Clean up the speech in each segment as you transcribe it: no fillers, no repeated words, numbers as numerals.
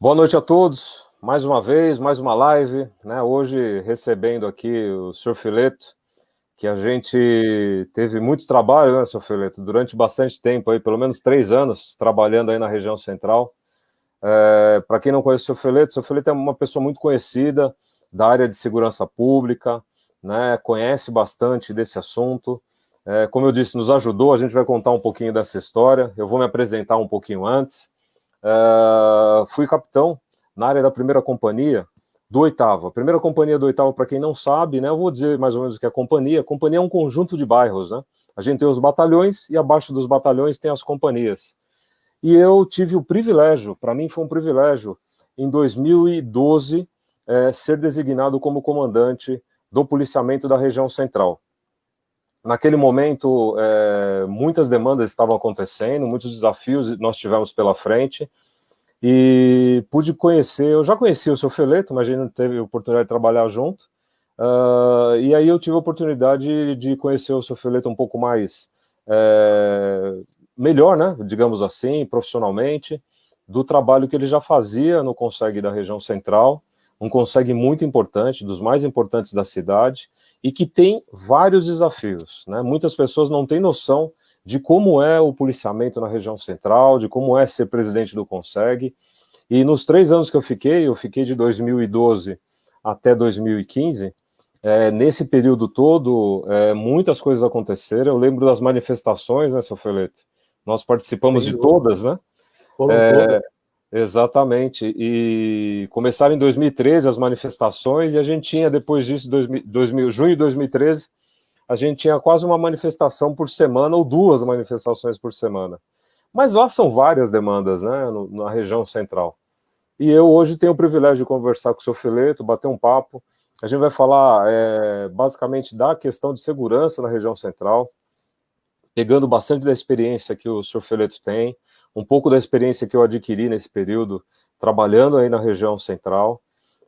Boa noite a todos, mais uma vez, mais uma live, né? Hoje recebendo aqui o Sr. Fileto, que a gente teve muito trabalho, né, Sr. Fileto, durante bastante tempo, aí, pelo menos 3 anos, trabalhando aí na região central. Para quem não conhece o Sr. Fileto é uma pessoa muito conhecida da área de segurança pública, né? Conhece bastante desse assunto. Como eu disse, nos ajudou, a gente vai contar um pouquinho dessa história, eu vou me apresentar um pouquinho antes. Fui capitão na área da primeira companhia do 8º. A primeira companhia do 8º, para quem não sabe, né, eu vou dizer mais ou menos o que é a companhia. A companhia é um conjunto de bairros, né? A gente tem os batalhões e abaixo dos batalhões tem as companhias. E eu tive o privilégio, para mim foi um privilégio, em 2012, ser designado como comandante do policiamento da região central. Naquele momento, muitas demandas estavam acontecendo, muitos desafios nós tivemos pela frente, e pude conhecer, eu já conhecia o Sr. Fileto, mas a gente não teve a oportunidade de trabalhar junto, e aí eu tive a oportunidade de conhecer o Sr. Fileto um pouco mais, melhor, né, digamos assim, profissionalmente, do trabalho que ele já fazia no CONSEG da região central, um CONSEG muito importante, dos mais importantes da cidade, e que tem vários desafios, né? Muitas pessoas não têm noção de como é o policiamento na região central, de como é ser presidente do CONSEG, e nos 3 anos que eu fiquei de 2012 até 2015, nesse período todo, muitas coisas aconteceram. Eu lembro das manifestações, né, Sr. Fileto? Nós participamos de todas, né? Foram todas. Exatamente, e começaram em 2013 as manifestações, e a gente tinha, depois disso, junho de 2013, a gente tinha quase uma manifestação por semana, ou 2 manifestações por semana. Mas lá são várias demandas, né, na região central. E eu hoje tenho o privilégio de conversar com o Sr. Fileto, bater um papo. A gente vai falar basicamente da questão de segurança na região central, pegando bastante da experiência que o Sr. Fileto tem, um pouco da experiência que eu adquiri nesse período, trabalhando aí na região central,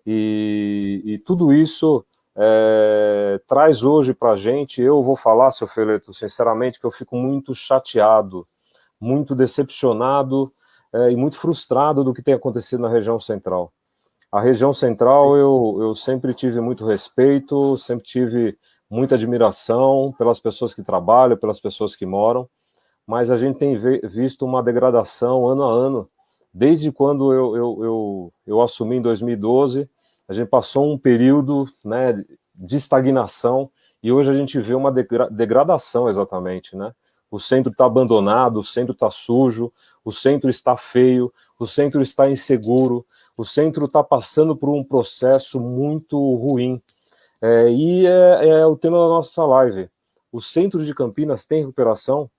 e tudo isso traz hoje para a gente, eu vou falar, Sr. Fileto, sinceramente, que eu fico muito chateado, muito decepcionado e muito frustrado do que tem acontecido na região central. A região central eu sempre tive muito respeito, sempre tive muita admiração pelas pessoas que trabalham, pelas pessoas que moram, mas a gente tem visto uma degradação ano a ano. Desde quando eu assumi em 2012, a gente passou um período, né, de estagnação, e hoje a gente vê uma degradação exatamente, né? O centro está abandonado, o centro está sujo, o centro está feio, o centro está inseguro, o centro está passando por um processo muito ruim. E é o tema da nossa live. O centro de Campinas tem recuperação?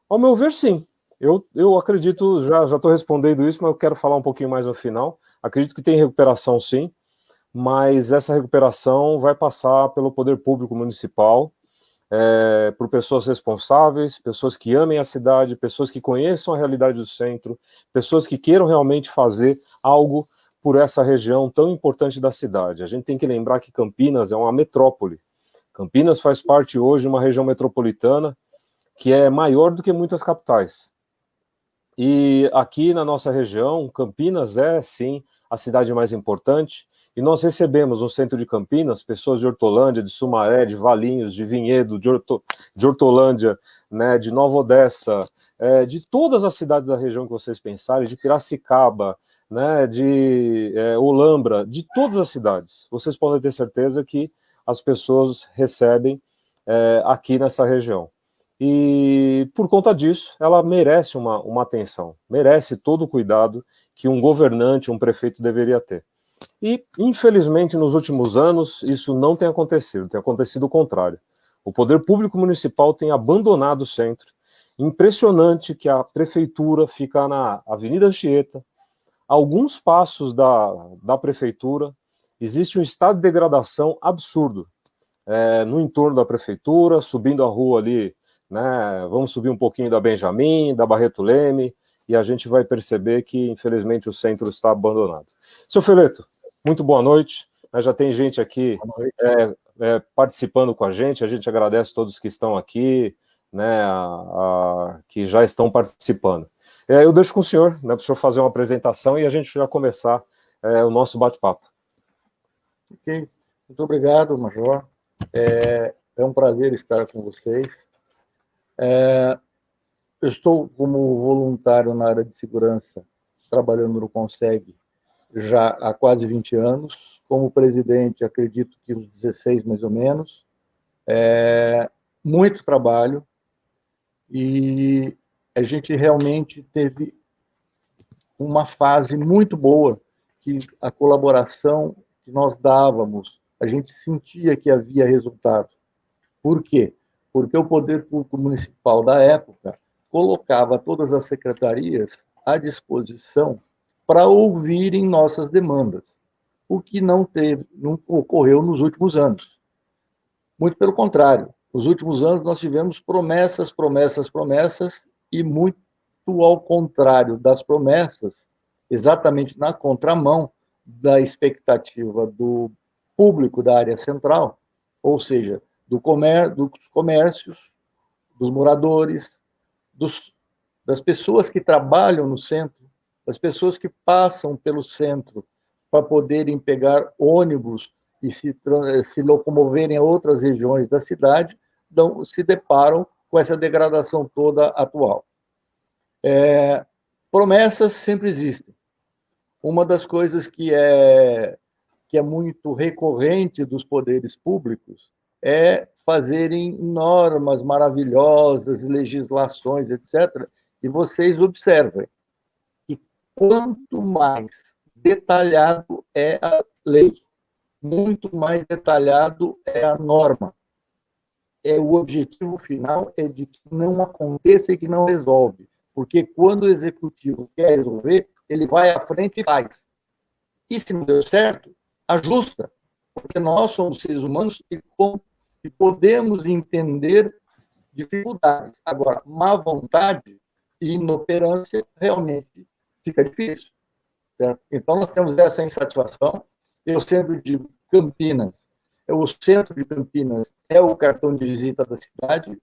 Ao meu ver, sim. Eu acredito, já estou respondendo isso, mas eu quero falar um pouquinho mais no final. Acredito que tem recuperação, sim, mas essa recuperação vai passar pelo poder público municipal, por pessoas responsáveis, pessoas que amem a cidade, pessoas que conheçam a realidade do centro, pessoas que queiram realmente fazer algo por essa região tão importante da cidade. A gente tem que lembrar que Campinas é uma metrópole. Campinas faz parte hoje de uma região metropolitana que é maior do que muitas capitais. E aqui na nossa região, Campinas é, sim, a cidade mais importante, e nós recebemos no centro de Campinas pessoas de Hortolândia, de Sumaré, de Valinhos, de Vinhedo, de Hortolândia, né, de Nova Odessa, de todas as cidades da região que vocês pensarem, de Piracicaba, né, de Olambra, de todas as cidades. Vocês podem ter certeza que as pessoas recebem aqui nessa região. E por conta disso, ela merece uma atenção, merece todo o cuidado que um governante, um prefeito deveria ter. E, infelizmente, nos últimos anos, isso não tem acontecido o contrário. O poder público municipal tem abandonado o centro. Impressionante que a prefeitura fica na Avenida Anchieta, a alguns passos da prefeitura, existe um estado de degradação absurdo. No entorno da prefeitura, subindo a rua ali, né, vamos subir um pouquinho da Benjamin, da Barreto Leme, e a gente vai perceber que, infelizmente, o centro está abandonado. Seu Fileto, muito boa noite. Já tem gente aqui participando com a gente agradece todos que estão aqui, né, que já estão participando. Eu deixo com o senhor, né, para o senhor fazer uma apresentação e a gente já começar o nosso bate-papo. Ok, muito obrigado, Major. É um prazer estar com vocês. Eu estou como voluntário na área de segurança, trabalhando no CONSEG já há quase 20 anos. Como presidente, acredito que uns 16 mais ou menos. Muito trabalho e a gente realmente teve uma fase muito boa, que a colaboração que nós dávamos, a gente sentia que havia resultado. Por quê? Porque o Poder Público Municipal da época colocava todas as secretarias à disposição para ouvirem nossas demandas, o que não ocorreu nos últimos anos. Muito pelo contrário, nos últimos anos nós tivemos promessas, promessas, promessas, e muito ao contrário das promessas, exatamente na contramão da expectativa do público da área central, ou seja, dos comércios, dos moradores, das pessoas que trabalham no centro, das pessoas que passam pelo centro para poderem pegar ônibus e se locomoverem a outras regiões da cidade, se deparam com essa degradação toda atual. Promessas sempre existem. Uma das coisas que é muito recorrente dos poderes públicos é fazerem normas maravilhosas, legislações, etc. E vocês observem que quanto mais detalhado é a lei, muito mais detalhado é a norma. O objetivo final é de que não aconteça e que não resolve. Porque quando o executivo quer resolver, ele vai à frente e faz. E se não deu certo, ajusta. Porque nós somos seres humanos e podemos entender dificuldades. Agora, má vontade e inoperância realmente fica difícil. Certo? Então, nós temos essa insatisfação. Eu sempre digo, Campinas, o centro de Campinas é o cartão de visita da cidade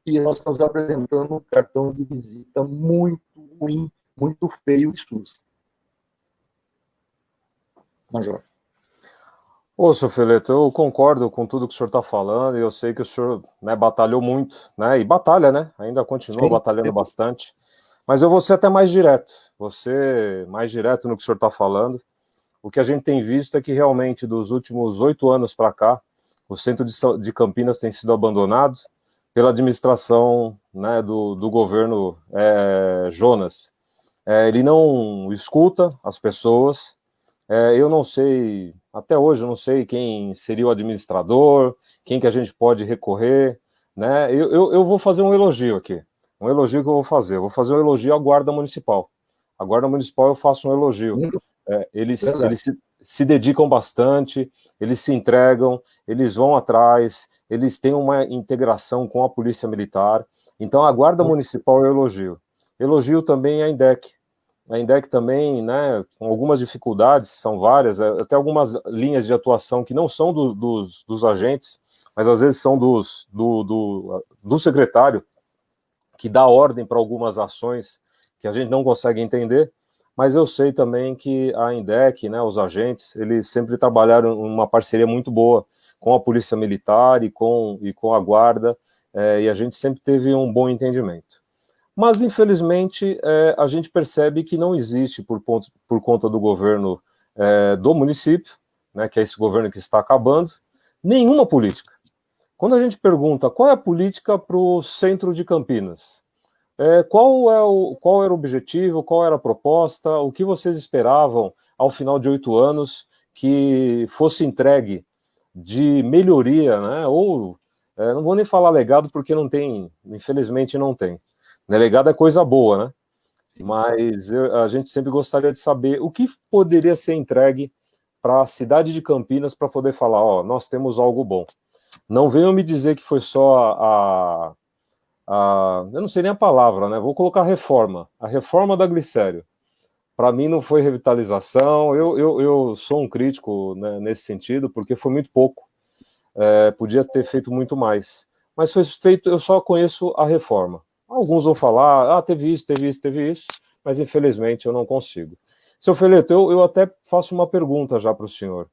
e nós estamos apresentando um cartão de visita muito ruim, muito feio e sujo. Major. Ô, senhor Feleto, eu concordo com tudo que o senhor está falando e eu sei que o senhor, né, batalhou muito, né, e batalha, né, ainda continua batalhando bastante, mas eu vou ser até mais direto, no que o senhor está falando. O que a gente tem visto é que realmente dos últimos 8 anos para cá, o centro de Campinas tem sido abandonado pela administração, né, do governo Jonas. Ele não escuta as pessoas. Eu não sei, até hoje eu não sei quem seria o administrador, quem que a gente pode recorrer, né? Eu vou fazer um elogio aqui, um elogio que eu vou fazer um elogio à Guarda Municipal. A Guarda Municipal eu faço um elogio. Eles se dedicam bastante, eles se entregam, eles vão atrás, eles têm uma integração com a Polícia Militar. Então, a Guarda Municipal eu elogio. Elogio também a INDEC. A INDEC também, né, com algumas dificuldades, são várias, até algumas linhas de atuação que não são dos agentes, mas às vezes são do secretário, que dá ordem para algumas ações que a gente não consegue entender. Mas eu sei também que a INDEC, né, os agentes, eles sempre trabalharam em uma parceria muito boa com a Polícia Militar e com a Guarda, e a gente sempre teve um bom entendimento. Mas, infelizmente, a gente percebe que não existe, por conta do governo do município, né, que é esse governo que está acabando, nenhuma política. Quando a gente pergunta qual é a política para o centro de Campinas, qual era o objetivo, qual era a proposta, o que vocês esperavam ao final de 8 anos que fosse entregue de melhoria, né? Ou, não vou nem falar legado porque não tem, infelizmente não tem. Legado é coisa boa, né? Mas a gente sempre gostaria de saber o que poderia ser entregue para a cidade de Campinas para poder falar, ó, nós temos algo bom. Não venham me dizer que foi só eu não sei nem a palavra, né? Vou colocar a reforma da Glicério. Para mim não foi revitalização, eu sou um crítico, né, nesse sentido, porque foi muito pouco, podia ter feito muito mais, mas foi feito, eu só conheço a reforma. Alguns vão falar, teve isso, mas infelizmente eu não consigo. Seu Feleto, eu até faço uma pergunta já para o senhor.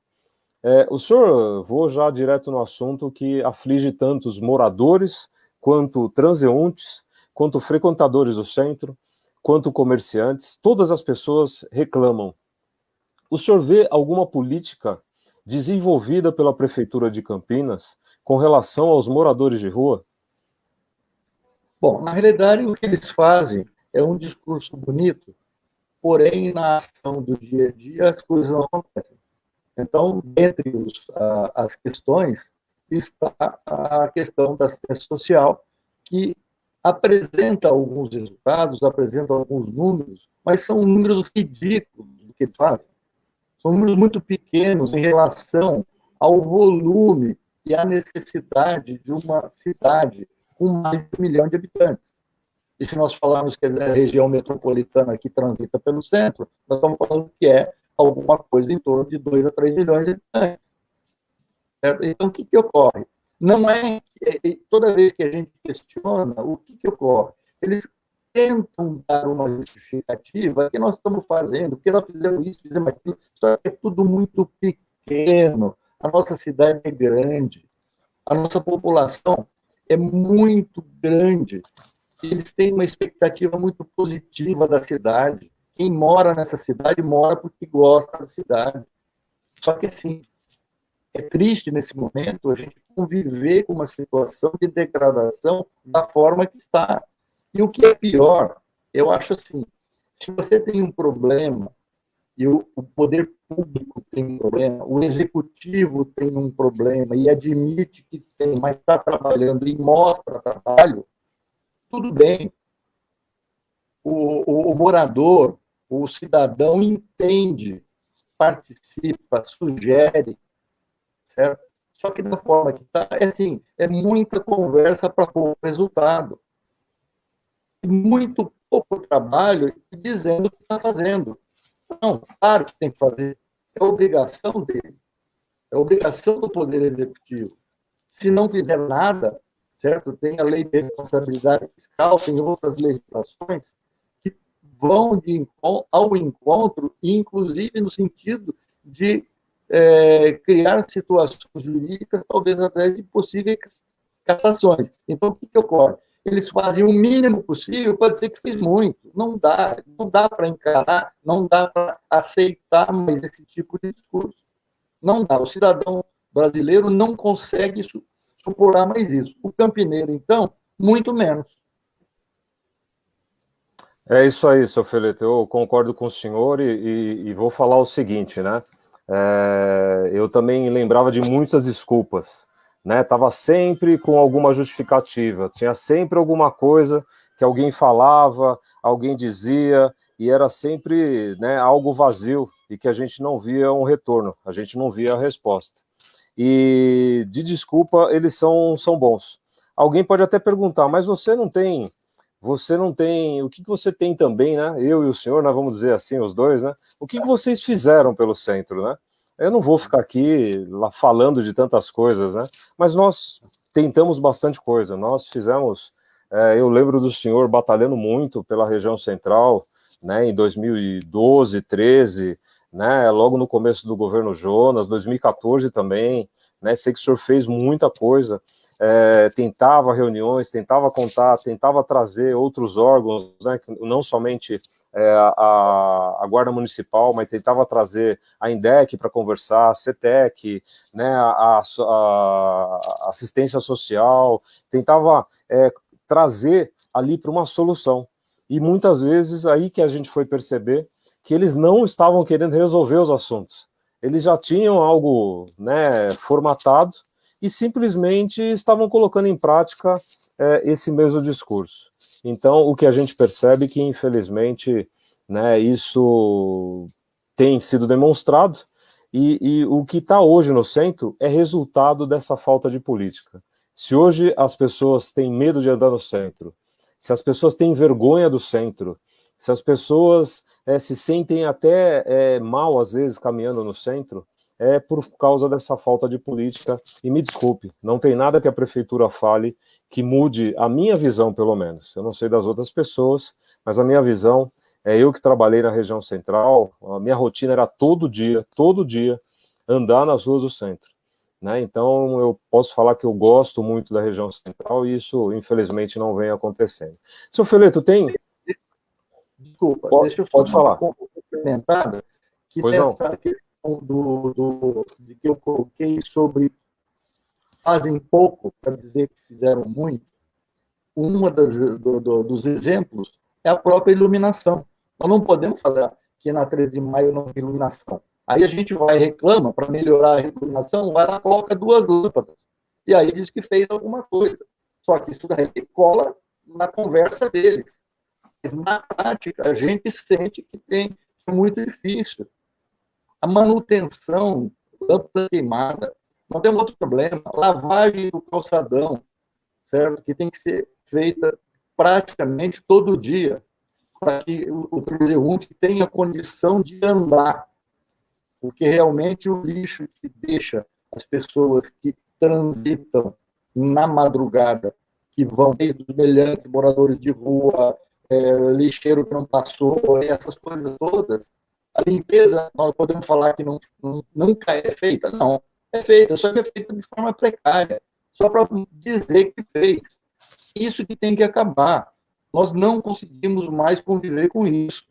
O senhor, vou já direto no assunto que aflige tanto os moradores, quanto transeuntes, quanto frequentadores do centro, quanto comerciantes, todas as pessoas reclamam. O senhor vê alguma política desenvolvida pela Prefeitura de Campinas com relação aos moradores de rua? Bom, na realidade, o que eles fazem é um discurso bonito, porém, na ação do dia a dia, as coisas não acontecem. Então, entre as questões, está a questão da assistência social, que apresenta alguns resultados, apresenta alguns números, mas são números ridículos do que fazem. São números muito pequenos em relação ao volume e à necessidade de uma cidade com mais de 1 milhão de habitantes. E se nós falarmos que a região metropolitana que transita pelo centro, nós estamos falando que é alguma coisa em torno de 2 a 3 milhões de habitantes. Certo? Então, o que ocorre? Não é toda vez que a gente questiona, o que ocorre? Eles tentam dar uma justificativa que nós estamos fazendo, que nós fizemos isso, fizemos aquilo, só que é tudo muito pequeno. A nossa cidade é grande, a nossa população é muito grande. Eles têm uma expectativa muito positiva da cidade. Quem mora nessa cidade mora porque gosta da cidade. Só que, assim, é triste nesse momento a gente conviver com uma situação de degradação da forma que está. E o que é pior, eu acho assim, se você tem um problema e o poder público tem um problema, o executivo tem um problema e admite que tem, mas está trabalhando e mostra trabalho, tudo bem. O morador, o cidadão entende, participa, sugere, certo? Só que da forma que está, é assim, é muita conversa para pouco resultado. Muito pouco trabalho dizendo o que está fazendo. Não, claro que tem que fazer. É obrigação dele. É obrigação do Poder Executivo. Se não fizer nada, certo? Tem a lei de responsabilidade fiscal, tem outras legislações que vão ao encontro, inclusive no sentido de criar situações jurídicas, talvez até de possíveis cassações. Então, o que ocorre? Eles fazem o mínimo possível, pode ser que fez muito. Não dá para encarar, não dá para aceitar mais esse tipo de discurso. Não dá. O cidadão brasileiro não consegue suportar mais isso. O campineiro, então, muito menos. É isso aí, seu Feleto, eu concordo com o senhor e vou falar o seguinte, né? Eu também lembrava de muitas desculpas, né? Tava sempre com alguma justificativa, tinha sempre alguma coisa que alguém falava, alguém dizia, e era sempre, né, algo vazio e que a gente não via um retorno, a gente não via a resposta. E de desculpa, eles são bons. Alguém pode até perguntar, mas você não tem, o que você tem também, né? Eu e o senhor, nós vamos dizer assim, os dois, né? O que vocês fizeram pelo centro, né? Eu não vou ficar aqui lá falando de tantas coisas, né? Mas nós tentamos bastante coisa. Nós fizemos, eu lembro do senhor batalhando muito pela região central, né? Em 2012, 13, né? Logo no começo do governo Jonas, 2014 também, né? Sei que o senhor fez muita coisa. Tentava reuniões, tentava contar, tentava trazer outros órgãos, né, não somente a Guarda Municipal, mas tentava trazer a INDEC para conversar, a CETEC, né, a assistência social, tentava trazer ali para uma solução. E muitas vezes aí que a gente foi perceber que eles não estavam querendo resolver os assuntos. Eles já tinham algo, né, formatado, e simplesmente estavam colocando em prática esse mesmo discurso. Então, o que a gente percebe é que, infelizmente, né, isso tem sido demonstrado, e o que está hoje no centro é resultado dessa falta de política. Se hoje as pessoas têm medo de andar no centro, se as pessoas têm vergonha do centro, se as pessoas se sentem até mal, às vezes, caminhando no centro, é por causa dessa falta de política, e me desculpe, não tem nada que a prefeitura fale que mude a minha visão, pelo menos. Eu não sei das outras pessoas, mas a minha visão eu que trabalhei na região central, a minha rotina era todo dia, andar nas ruas do centro, né? Então, eu posso falar que eu gosto muito da região central e isso, infelizmente, não vem acontecendo. Seu Feleto, tem... Desculpa, Pode, deixa eu pode só dar uma falar. complementada, que Pois não. nessa questão de que eu coloquei sobre fazem pouco para dizer que fizeram muito, dos exemplos é a própria iluminação. Nós não podemos falar que na 13 de maio não tem iluminação. Aí a gente vai e reclama para melhorar a iluminação, vai lá, coloca 2 lâmpadas. E aí diz que fez alguma coisa. Só que isso daí cola na conversa deles. Mas na prática, a gente sente que é muito difícil. A manutenção, lâmpada queimada, não tem outro problema. Lavagem do calçadão, certo? Que tem que ser feita praticamente todo dia, para que o transeunte tenha condição de andar. Porque realmente o lixo que deixa as pessoas que transitam na madrugada, que vão desde os meliantes, moradores de rua, lixeiro que não passou, essas coisas todas, a limpeza, nós podemos falar que nunca é feita? Não, é feita, só que é feita de forma precária, só para dizer que fez. Isso que tem que acabar. Nós não conseguimos mais conviver com isso.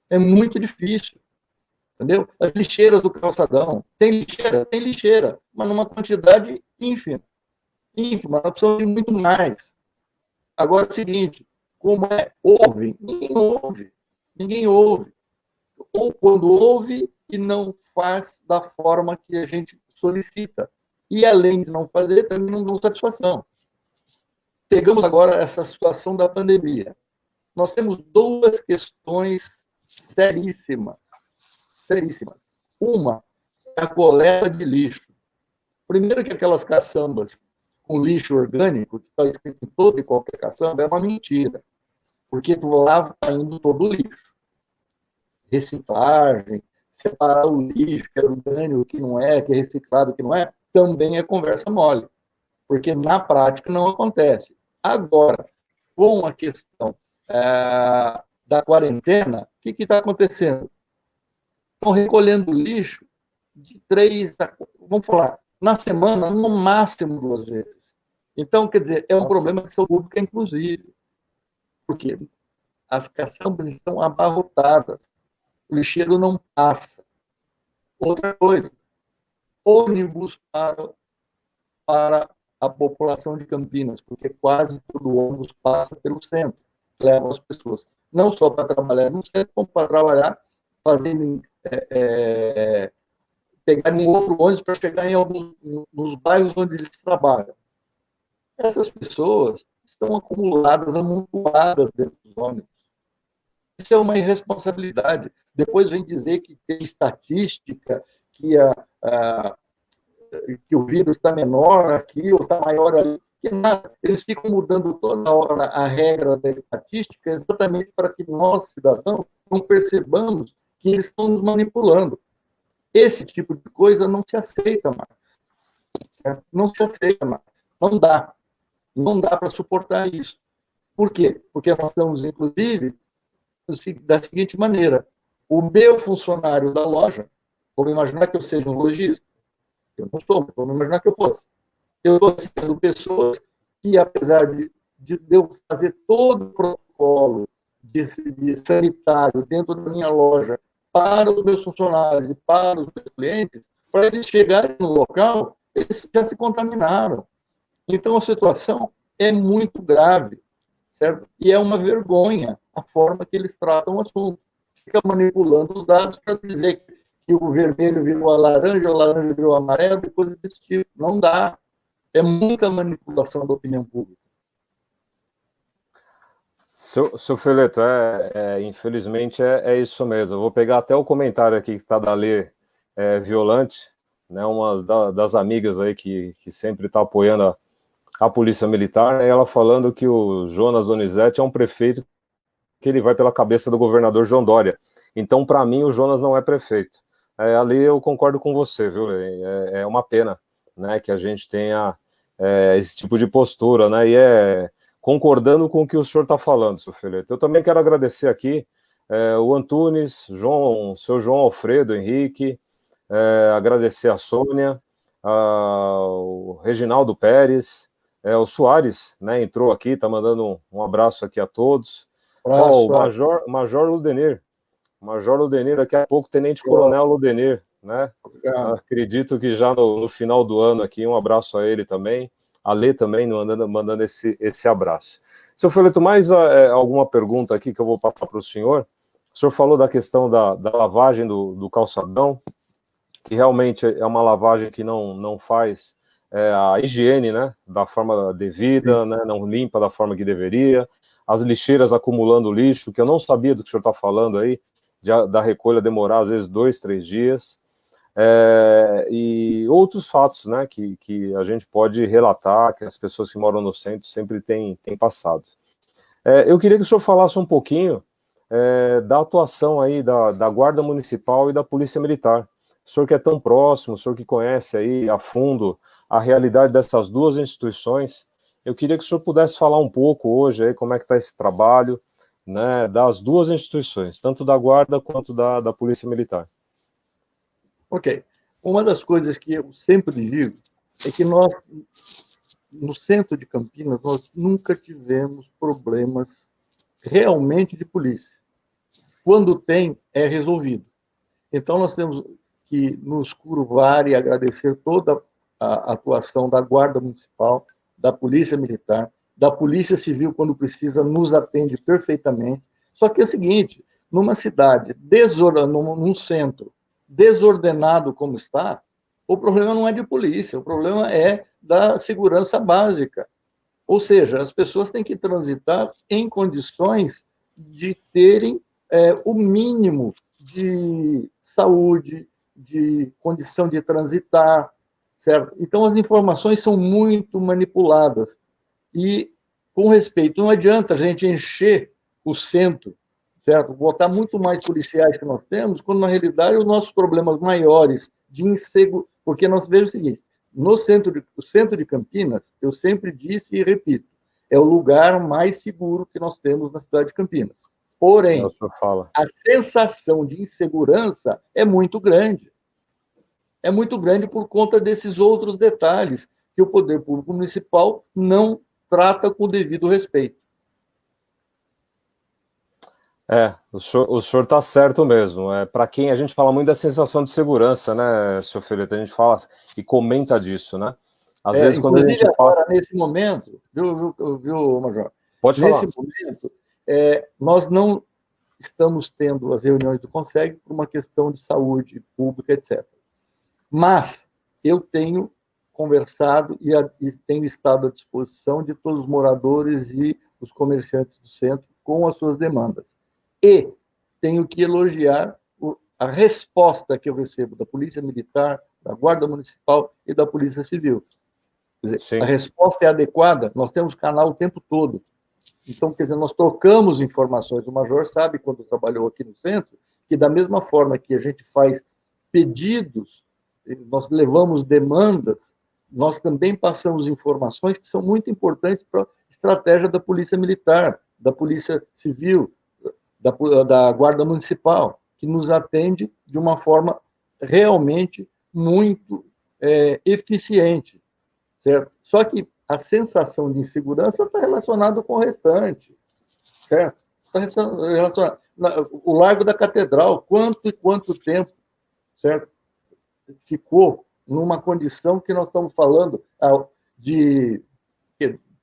É muito difícil. Entendeu? As lixeiras do calçadão. Tem lixeira, mas numa quantidade ínfima. Ínfima, nós precisamos de muito mais. Agora é o seguinte, como ouve? Ninguém ouve. Ninguém ouve. Ou quando ouve e não faz da forma que a gente solicita. E além de não fazer, também não dão satisfação. Pegamos agora essa situação da pandemia. Nós temos 2 questões seríssimas. Uma é a coleta de lixo. Primeiro que aquelas caçambas com lixo orgânico, que está escrito em toda e qualquer caçamba, é uma mentira. Porque lá está indo todo o lixo. Reciclagem, separar o lixo, que é orgânico, o que não é, que é reciclado, o que não é, também é conversa mole. Porque na prática não acontece. Agora, com a questão da quarentena, o que está acontecendo? Estão recolhendo lixo de 3 a... Vamos falar, na semana, no máximo 2 vezes. Então, quer dizer, é um problema de saúde pública, inclusive. Porque as caçambas estão abarrotadas. O lixeiro não passa. Outra coisa, ônibus para a população de Campinas, porque quase todo ônibus passa pelo centro, leva as pessoas. Não só para trabalhar no centro, como para trabalhar fazendo pegar um outro ônibus para chegar em alguns nos bairros onde eles trabalham. Essas pessoas estão acumuladas, amontoadas dentro dos ônibus. Isso é uma irresponsabilidade. Depois vem dizer que tem estatística, que o vírus está menor aqui ou está maior ali. Que nada. Eles ficam mudando toda hora a regra da estatística exatamente para que nós, cidadãos, não percebamos que eles estão nos manipulando. Esse tipo de coisa não se aceita mais. Certo? Não se aceita mais. Não dá. Não dá para suportar isso. Por quê? Porque nós estamos, inclusive, da seguinte maneira. O meu funcionário da loja, vamos imaginar que eu seja um lojista, eu não sou, mas vamos imaginar que eu fosse. Eu estou recebendo pessoas que, apesar de eu fazer todo o protocolo de sanitário dentro da minha loja para os meus funcionários e para os meus clientes, para eles chegarem no local, eles já se contaminaram. Então, a situação é muito grave, certo? E é uma vergonha a forma que eles tratam o assunto. Fica manipulando os dados para dizer que o vermelho virou a laranja, o laranja virou amarelo, e coisas desse tipo. Não dá. É muita manipulação da opinião pública. Seu Feleto, infelizmente é isso mesmo. Eu vou pegar até o comentário aqui que está da Lê Violante, né, uma das amigas aí que sempre está apoiando a Polícia Militar, né, ela falando que o Jonas Donizete é um prefeito que ele vai pela cabeça do governador João Dória. Então, para mim, o Jonas não é prefeito. Ali eu concordo com você, viu? É uma pena, né, que a gente tenha esse tipo de postura, né? E concordando com o que o senhor está falando, seu Feleto. Eu também quero agradecer aqui o Antunes, seu João Alfredo Henrique, agradecer a Sônia, o Reginaldo Pérez, o Soares, né, entrou aqui, está mandando um abraço aqui a todos. O Major Ludenir, daqui a pouco Tenente Coronel Ludenir, né? Acredito que já no final do ano aqui, um abraço a ele também, a Lê também mandando esse abraço. Seu Fiorito, mais alguma pergunta aqui que eu vou passar para o senhor? O senhor falou da questão da lavagem do calçadão, que realmente é uma lavagem que não faz a higiene, né, da forma devida, né, não limpa da forma que deveria, as lixeiras acumulando lixo, que eu não sabia do que o senhor está falando aí, da recolha demorar às vezes 2, 3 dias, e outros fatos, né, que a gente pode relatar, que as pessoas que moram no centro sempre têm passado. Eu queria que o senhor falasse um pouquinho da atuação aí da Guarda Municipal e da Polícia Militar. O senhor que é tão próximo, o senhor que conhece aí a fundo a realidade dessas duas instituições, eu queria que o senhor pudesse falar um pouco hoje aí como é que está esse trabalho, né, das duas instituições, tanto da Guarda quanto da Polícia Militar. Ok. Uma das coisas que eu sempre digo é que nós, no centro de Campinas, nós nunca tivemos problemas realmente de polícia. Quando tem, é resolvido. Então, nós temos que nos curvar e agradecer toda a atuação da Guarda Municipal, da Polícia Militar, da Polícia Civil, quando precisa, nos atende perfeitamente. Só que é o seguinte, numa cidade, num centro, desordenado como está, o problema não é de polícia, o problema é da segurança básica. Ou seja, as pessoas têm que transitar em condições de terem o mínimo de saúde, de condição de transitar, certo? Então, as informações são muito manipuladas. E, com respeito, não adianta a gente encher o centro, certo? Botar muito mais policiais que nós temos, quando, na realidade, os nossos problemas maiores de insegurança... Porque nós vemos o seguinte, no centro de Campinas, eu sempre disse e repito, é o lugar mais seguro que nós temos na cidade de Campinas. Porém, a sensação de insegurança é muito grande. É muito grande por conta desses outros detalhes que o poder público municipal não trata com o devido respeito. O senhor está certo mesmo. Para quem a gente fala muito da sensação de segurança, né, senhor Fiorito? A gente fala e comenta disso, né? Às vezes, quando a gente agora, nesse momento, viu, Major? Pode falar. Nesse momento, nós não estamos tendo as reuniões do Conseg por uma questão de saúde pública, etc. Mas eu tenho conversado e tenho estado à disposição de todos os moradores e os comerciantes do centro com as suas demandas. E tenho que elogiar a resposta que eu recebo da Polícia Militar, da Guarda Municipal e da Polícia Civil. Quer dizer, a resposta é adequada, nós temos canal o tempo todo. Então, quer dizer, nós trocamos informações. O Major sabe, quando trabalhou aqui no centro, que da mesma forma que a gente faz pedidos, nós levamos demandas, nós também passamos informações que são muito importantes para a estratégia da Polícia Militar, da Polícia Civil, da Guarda Municipal, que nos atende de uma forma realmente muito eficiente, certo? Só que a sensação de insegurança está relacionada com o restante, certo? Está relacionado. O Largo da Catedral, quanto tempo, certo? Ficou numa condição que nós estamos falando de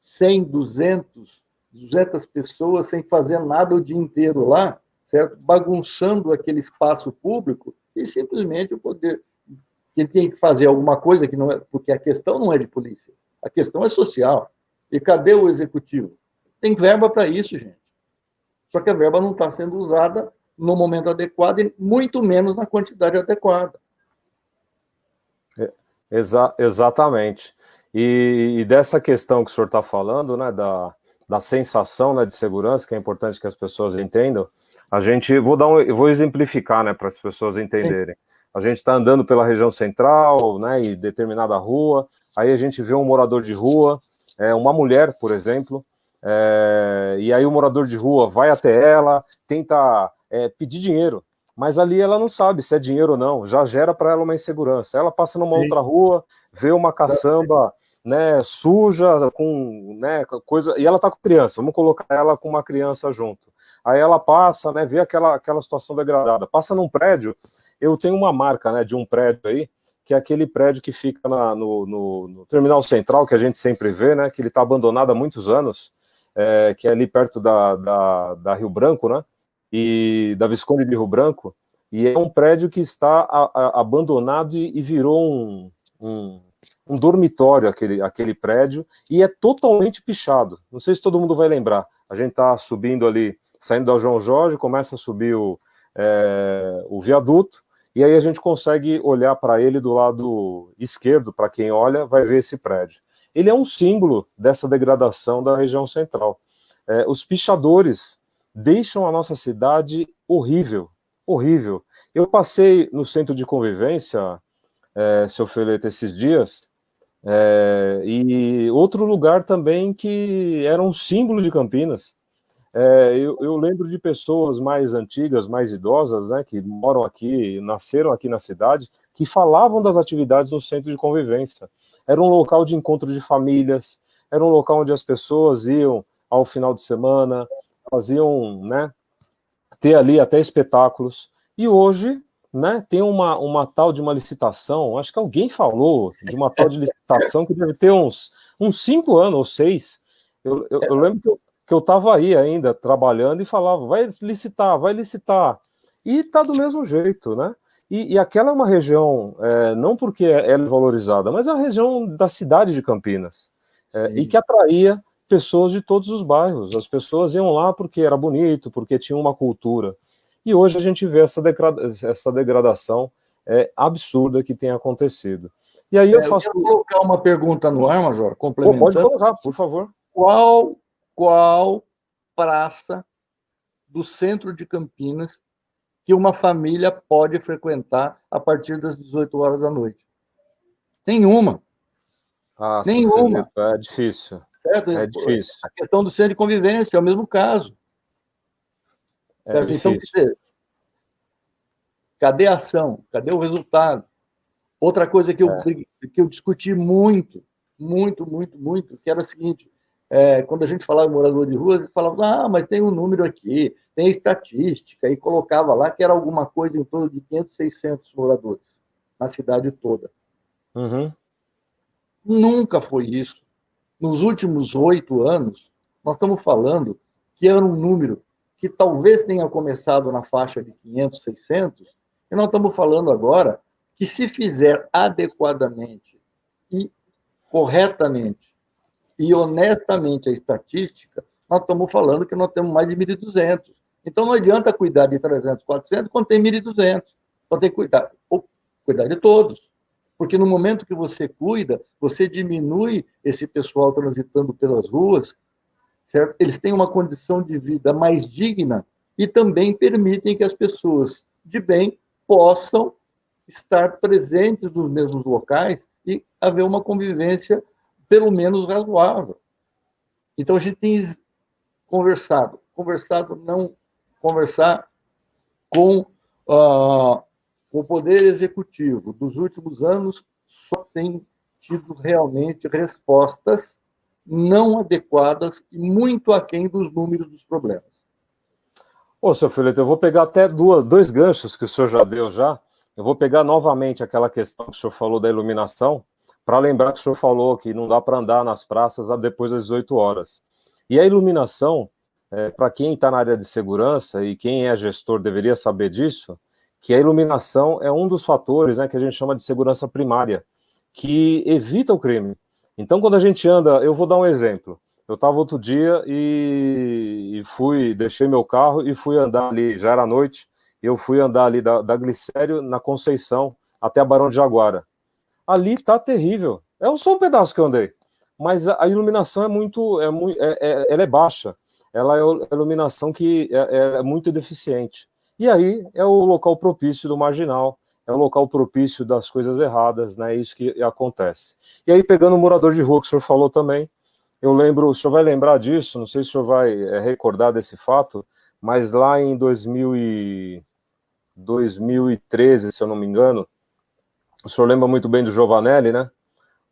100, 200 pessoas sem fazer nada o dia inteiro lá, certo? Bagunçando aquele espaço público e simplesmente o poder que tem que fazer alguma coisa que não é, porque a questão não é de polícia, a questão é social. E cadê o executivo? Tem verba para isso, gente. Só que a verba não está sendo usada no momento adequado e muito menos na quantidade adequada. Exatamente. E dessa questão que o senhor está falando, né, da sensação, né, de segurança, que é importante que as pessoas entendam, eu vou exemplificar, né, para as pessoas entenderem. Sim. A gente está andando pela região central, né, em determinada rua, aí a gente vê um morador de rua, uma mulher, por exemplo, e aí o morador de rua vai até ela, tenta pedir dinheiro. Mas ali ela não sabe se é dinheiro ou não, já gera para ela uma insegurança. Ela passa numa outra rua, vê uma caçamba, né, suja, com, né, coisa, e ela está com criança, vamos colocar ela com uma criança junto. Aí ela passa, né, vê aquela situação degradada. Passa num prédio, eu tenho uma marca, né, de um prédio aí, que é aquele prédio que fica no Terminal Central, que a gente sempre vê, né, que ele está abandonado há muitos anos, que é ali perto da Rio Branco, né, e da Visconde de Rio Branco, e é um prédio que está abandonado e virou um dormitório, aquele prédio, e é totalmente pichado. Não sei se todo mundo vai lembrar. A gente está subindo ali, saindo da João Jorge, começa a subir o viaduto, e aí a gente consegue olhar para ele do lado esquerdo, para quem olha, vai ver esse prédio. Ele é um símbolo dessa degradação da região central. Os pichadores deixam a nossa cidade horrível, horrível. Eu passei no centro de convivência, seu Feleta, esses dias, e outro lugar também que era um símbolo de Campinas. Eu lembro de pessoas mais antigas, mais idosas, né, que moram aqui, nasceram aqui na cidade, que falavam das atividades no centro de convivência. Era um local de encontro de famílias, era um local onde as pessoas iam ao final de semana, faziam, né, ter ali até espetáculos. E hoje, né, tem uma tal de uma licitação, acho que alguém falou de uma tal de licitação que deve ter uns 5 anos ou 6. Eu lembro que eu estava aí ainda trabalhando e falava, vai licitar. E está do mesmo jeito, né? E aquela é uma região, não porque ela é valorizada, mas é a região da cidade de Campinas, e que atraía pessoas de todos os bairros. As pessoas iam lá porque era bonito, porque tinha uma cultura. E hoje a gente vê essa degradação absurda que tem acontecido. E aí eu quero colocar uma pergunta no ar, Major, complementando. Pode colocar, por favor. Qual praça do centro de Campinas que uma família pode frequentar a partir das 18 horas da noite? Nenhuma. Nenhuma. É difícil. Certo? É difícil. A questão do centro de convivência é o mesmo caso. Então, quer dizer, cadê a ação? Cadê o resultado? Outra coisa que eu discuti muito, que era o seguinte, quando a gente falava em morador de rua, eles falavam, mas tem um número aqui, tem estatística, e colocava lá que era alguma coisa em torno de 500, 600 moradores na cidade toda. Uhum. Nunca foi isso. Nos últimos 8 anos, nós estamos falando que era um número que talvez tenha começado na faixa de 500, 600, e nós estamos falando agora que, se fizer adequadamente e corretamente e honestamente a estatística, nós estamos falando que nós temos mais de 1.200. Então não adianta cuidar de 300, 400 quando tem 1.200. Então tem que cuidar de todos. Porque no momento que você cuida, você diminui esse pessoal transitando pelas ruas, certo? Eles têm uma condição de vida mais digna e também permitem que as pessoas de bem possam estar presentes nos mesmos locais e haver uma convivência pelo menos razoável. Então a gente tem conversar com o Poder Executivo dos últimos anos só tem tido realmente respostas não adequadas e muito aquém dos números dos problemas. Seu Felipe, eu vou pegar até dois ganchos que o senhor já deu já. Eu vou pegar novamente aquela questão que o senhor falou da iluminação, para lembrar que o senhor falou que não dá para andar nas praças depois das 18 horas. E a iluminação, para quem está na área de segurança e quem é gestor deveria saber disso, que a iluminação é um dos fatores, né, que a gente chama de segurança primária, que evita o crime. Então, quando a gente anda, eu vou dar um exemplo. Eu estava outro dia e deixei meu carro e fui andar ali, já era noite, eu fui andar ali da Glicério, na Conceição, até a Barão de Jaguara. Ali tá terrível. É só um pedaço que eu andei. Mas a iluminação ela é baixa. Ela é a iluminação que é muito deficiente. E aí é o local propício do marginal, é o local propício das coisas erradas, né? É isso que acontece. E aí, pegando o morador de rua que o senhor falou também, eu lembro, o senhor vai lembrar disso, não sei se o senhor vai recordar desse fato, mas lá em 2013, se eu não me engano, o senhor lembra muito bem do Giovanelli, né?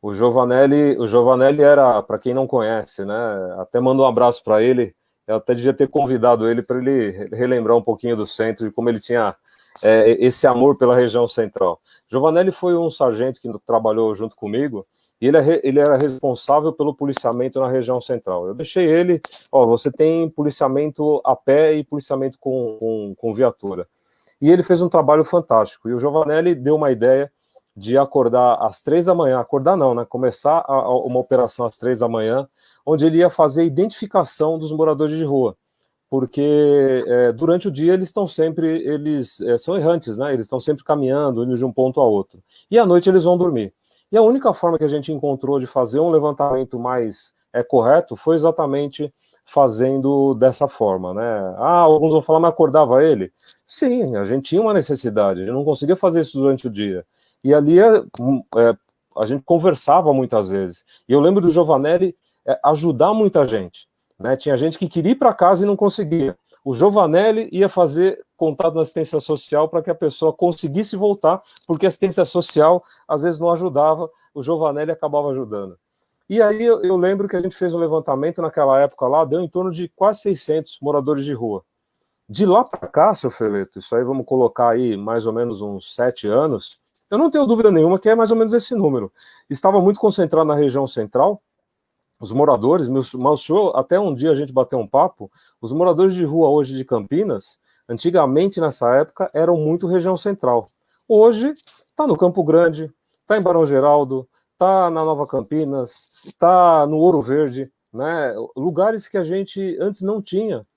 O Giovanelli era, para quem não conhece, né? Até mando um abraço para ele. Eu até devia ter convidado ele para ele relembrar um pouquinho do centro e como ele tinha esse amor pela região central. Giovanelli foi um sargento que trabalhou junto comigo e ele era responsável pelo policiamento na região central. Eu deixei ele, você tem policiamento a pé e policiamento com viatura. E ele fez um trabalho fantástico. E o Giovanelli deu uma ideia de acordar às 3 da manhã, acordar não, né? Começar uma operação às 3 da manhã, onde ele ia fazer a identificação dos moradores de rua, porque durante o dia eles são errantes, né? Eles estão sempre caminhando, indo de um ponto a outro. E à noite eles vão dormir. E a única forma que a gente encontrou de fazer um levantamento mais correto foi exatamente fazendo dessa forma, né? Alguns vão falar, mas acordava ele? Sim, a gente tinha uma necessidade, a gente não conseguia fazer isso durante o dia. E ali a gente conversava muitas vezes. E eu lembro do Giovanelli ajudar muita gente, né? Tinha gente que queria ir para casa e não conseguia. O Giovanelli ia fazer contato na assistência social para que a pessoa conseguisse voltar, porque a assistência social às vezes não ajudava, o Giovanelli acabava ajudando. E aí eu lembro que a gente fez um levantamento naquela época lá, deu em torno de quase 600 moradores de rua. De lá para cá, seu Feleto, isso aí vamos colocar aí mais ou menos uns 7 anos, eu não tenho dúvida nenhuma que é mais ou menos esse número. Estava muito concentrado na região central, os moradores, mas o senhor, até um dia a gente bateu um papo, os moradores de rua hoje de Campinas, antigamente nessa época, eram muito região central. Hoje, está no Campo Grande, está em Barão Geraldo, está na Nova Campinas, está no Ouro Verde, né? Lugares que a gente antes não tinha,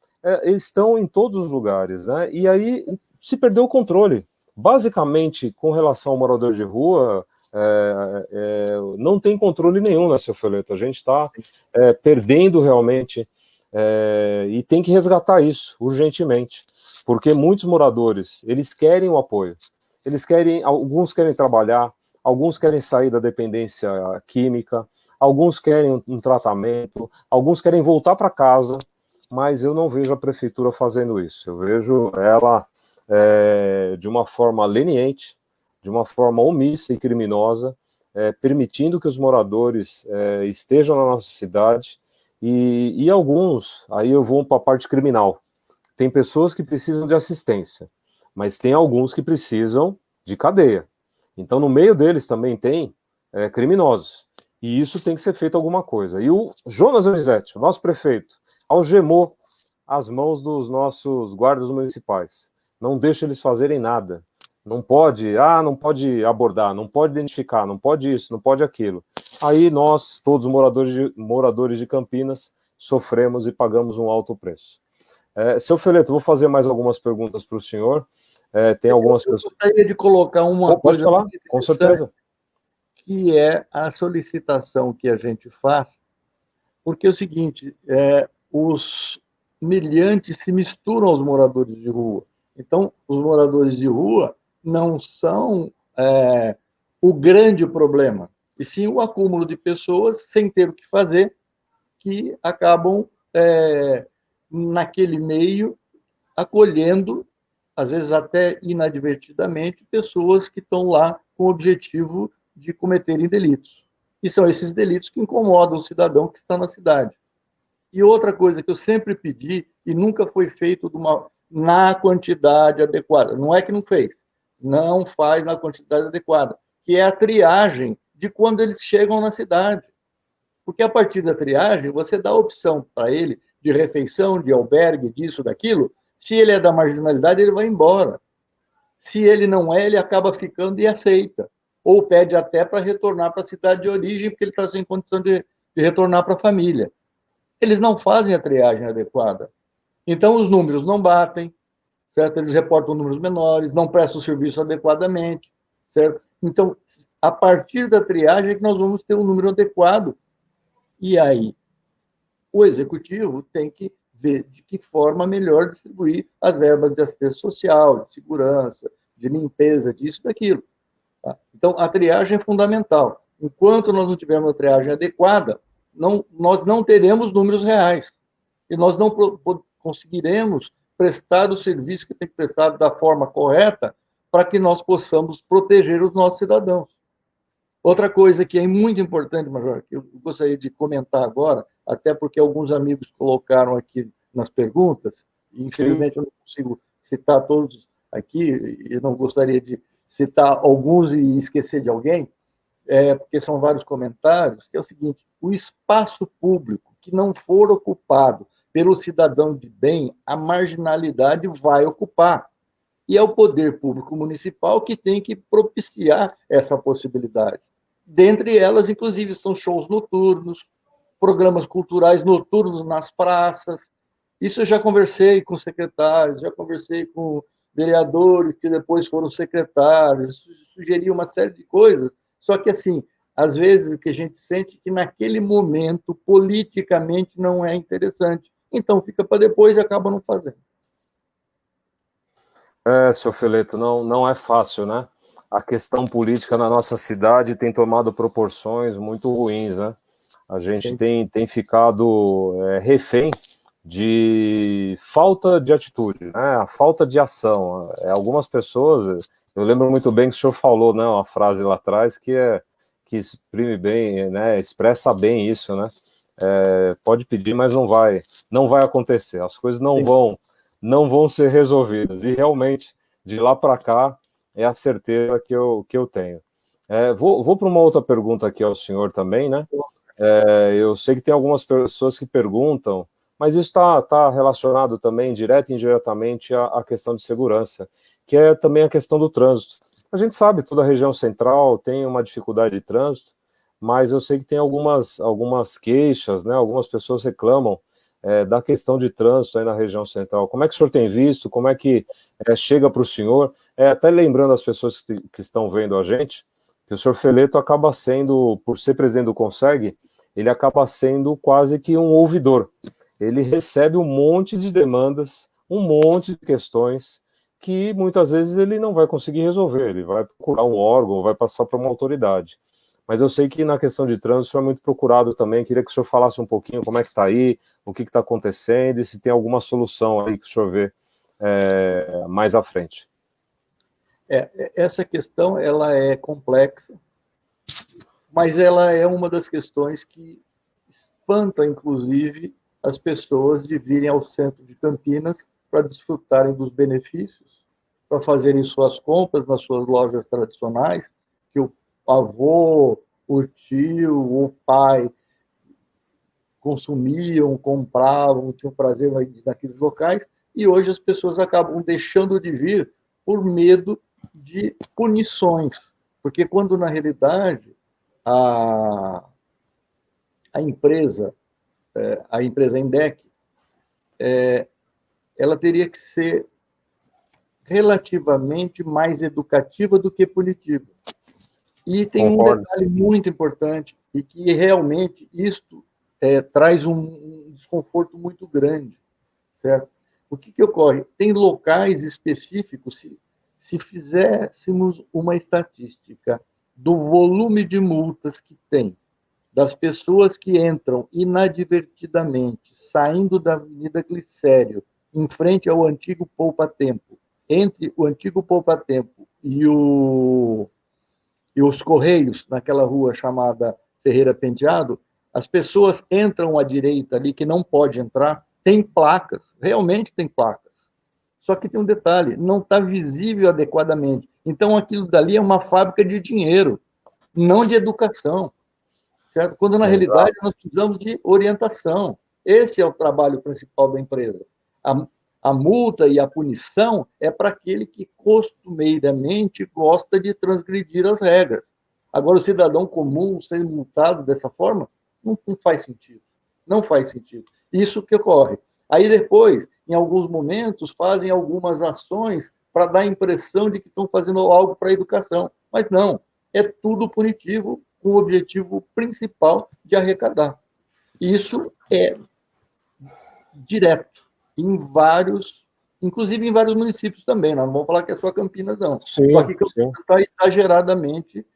estão em todos os lugares, né? E aí se perdeu o controle. Basicamente, com relação ao morador de rua, não tem controle nenhum, né, seu Feleto? A gente está perdendo realmente e tem que resgatar isso urgentemente, porque muitos moradores, eles querem o apoio, alguns querem trabalhar, alguns querem sair da dependência química, alguns querem um tratamento, alguns querem voltar para casa, mas eu não vejo a prefeitura fazendo isso. Eu vejo ela de uma forma leniente, de uma forma omissa e criminosa, permitindo que os moradores estejam na nossa cidade, e alguns, aí eu vou para a parte criminal, tem pessoas que precisam de assistência, mas tem alguns que precisam de cadeia. Então, no meio deles também tem criminosos, e isso tem que ser feito alguma coisa. E o Jonas Donizete, o nosso prefeito, algemou as mãos dos nossos guardas municipais. Não deixa eles fazerem nada. Não pode abordar, não pode identificar, não pode isso, não pode aquilo. Aí nós, todos os moradores de Campinas, sofremos e pagamos um alto preço. Seu Feleto, vou fazer mais algumas perguntas para o senhor. Tem algumas pessoas. Eu gostaria de colocar uma coisa. Pode falar, com certeza. Que é a solicitação que a gente faz, porque é o seguinte, os milhantes se misturam aos moradores de rua. Então, os moradores de rua não são o grande problema, e sim o acúmulo de pessoas sem ter o que fazer, que acabam, naquele meio, acolhendo, às vezes até inadvertidamente, pessoas que estão lá com o objetivo de cometerem delitos. E são esses delitos que incomodam o cidadão que está na cidade. E outra coisa que eu sempre pedi, e nunca foi feito na quantidade adequada, não é que não fez, não faz na quantidade adequada, que é a triagem de quando eles chegam na cidade. Porque a partir da triagem, você dá a opção para ele de refeição, de albergue, disso, daquilo. Se ele é da marginalidade, ele vai embora. Se ele não é, ele acaba ficando e aceita. Ou pede até para retornar para a cidade de origem, porque ele está sem condição de retornar para a família. Eles não fazem a triagem adequada. Então, os números não batem, certo? Eles reportam números menores, não prestam o serviço adequadamente, certo? Então, a partir da triagem é que nós vamos ter um número adequado. E aí, o executivo tem que ver de que forma melhor distribuir as verbas de assistência social, de segurança, de limpeza, disso, daquilo. Tá? Então, a triagem é fundamental. Enquanto nós não tivermos a triagem adequada, nós não teremos números reais. E nós não conseguiremos prestar o serviço que tem que prestar da forma correta para que nós possamos proteger os nossos cidadãos. Outra coisa que é muito importante, Major, que eu gostaria de comentar agora, até porque alguns amigos colocaram aqui nas perguntas, e infelizmente eu não consigo citar todos aqui, e não gostaria de citar alguns e esquecer de alguém, porque são vários comentários, que é o seguinte: o espaço público que não for ocupado pelo cidadão de bem, a marginalidade vai ocupar. E é o poder público municipal que tem que propiciar essa possibilidade. Dentre elas, inclusive, são shows noturnos, programas culturais noturnos nas praças. Isso eu já conversei com secretários, já conversei com vereadores que depois foram secretários, sugeri uma série de coisas. Só que, assim, às vezes o que a gente sente é que naquele momento, politicamente, não é interessante. Então, fica para depois e acaba não fazendo. Seu Feleto, não é fácil, né? A questão política na nossa cidade tem tomado proporções muito ruins, né? A gente tem ficado refém de falta de atitude, né? A falta de ação. Algumas pessoas, eu lembro muito bem que o senhor falou, né, uma frase lá atrás que exprime bem, né, expressa bem isso, né? Pode pedir, mas não vai acontecer. As coisas não vão ser resolvidas. E realmente, de lá para cá, é a certeza que eu tenho. Vou para uma outra pergunta aqui ao senhor também, né? Eu sei que tem algumas pessoas que perguntam, mas isso está relacionado também, direta e indiretamente, à questão de segurança, que é também a questão do trânsito. A gente sabe, toda a região central tem uma dificuldade de trânsito, mas eu sei que tem algumas queixas, né? Algumas pessoas reclamam da questão de trânsito aí na região central. Como é que o senhor tem visto? Como é que chega para o senhor? Até lembrando as pessoas que estão vendo a gente, que o senhor Feleto acaba sendo, por ser presidente do Conseg, ele acaba sendo quase que um ouvidor. Ele recebe um monte de demandas, um monte de questões que muitas vezes ele não vai conseguir resolver. Ele vai procurar um órgão, vai passar para uma autoridade. Mas eu sei que na questão de trânsito o senhor é muito procurado também. Queria que o senhor falasse um pouquinho como é que está aí, o que está acontecendo e se tem alguma solução aí que o senhor vê mais à frente. Essa questão ela é complexa, mas ela é uma das questões que espanta, inclusive, as pessoas de virem ao centro de Campinas para desfrutarem dos benefícios, para fazerem suas compras nas suas lojas tradicionais, que o avô, o tio, o pai consumiam, compravam, tinham prazer naqueles locais, e hoje as pessoas acabam deixando de vir por medo de punições, porque quando na realidade a empresa Indec, ela teria que ser relativamente mais educativa do que punitiva. E tem um detalhe muito importante, e que realmente isto traz um desconforto muito grande, certo? O que ocorre? Tem locais específicos, se fizéssemos uma estatística do volume de multas que tem, das pessoas que entram inadvertidamente, saindo da Avenida Glicério, em frente ao antigo Poupa-Tempo, entre o antigo Poupa-Tempo e os Correios, naquela rua chamada Ferreira Penteado, as pessoas entram à direita ali, que não pode entrar, tem placas, realmente tem placas. Só que tem um detalhe, não está visível adequadamente. Então, aquilo dali é uma fábrica de dinheiro, não de educação. Certo? Quando, na realidade, nós precisamos de orientação. Esse é o trabalho principal da empresa. A multa e a punição é para aquele que costumeiramente gosta de transgredir as regras. Agora, o cidadão comum ser multado dessa forma não faz sentido. Não faz sentido. Isso que ocorre. Aí depois, em alguns momentos, fazem algumas ações para dar a impressão de que estão fazendo algo para a educação. Mas não, é tudo punitivo, com o objetivo principal de arrecadar. Isso é direto, inclusive em vários municípios também, não vamos falar que é só Campinas, não. Sim, só que Campinas está exageradamente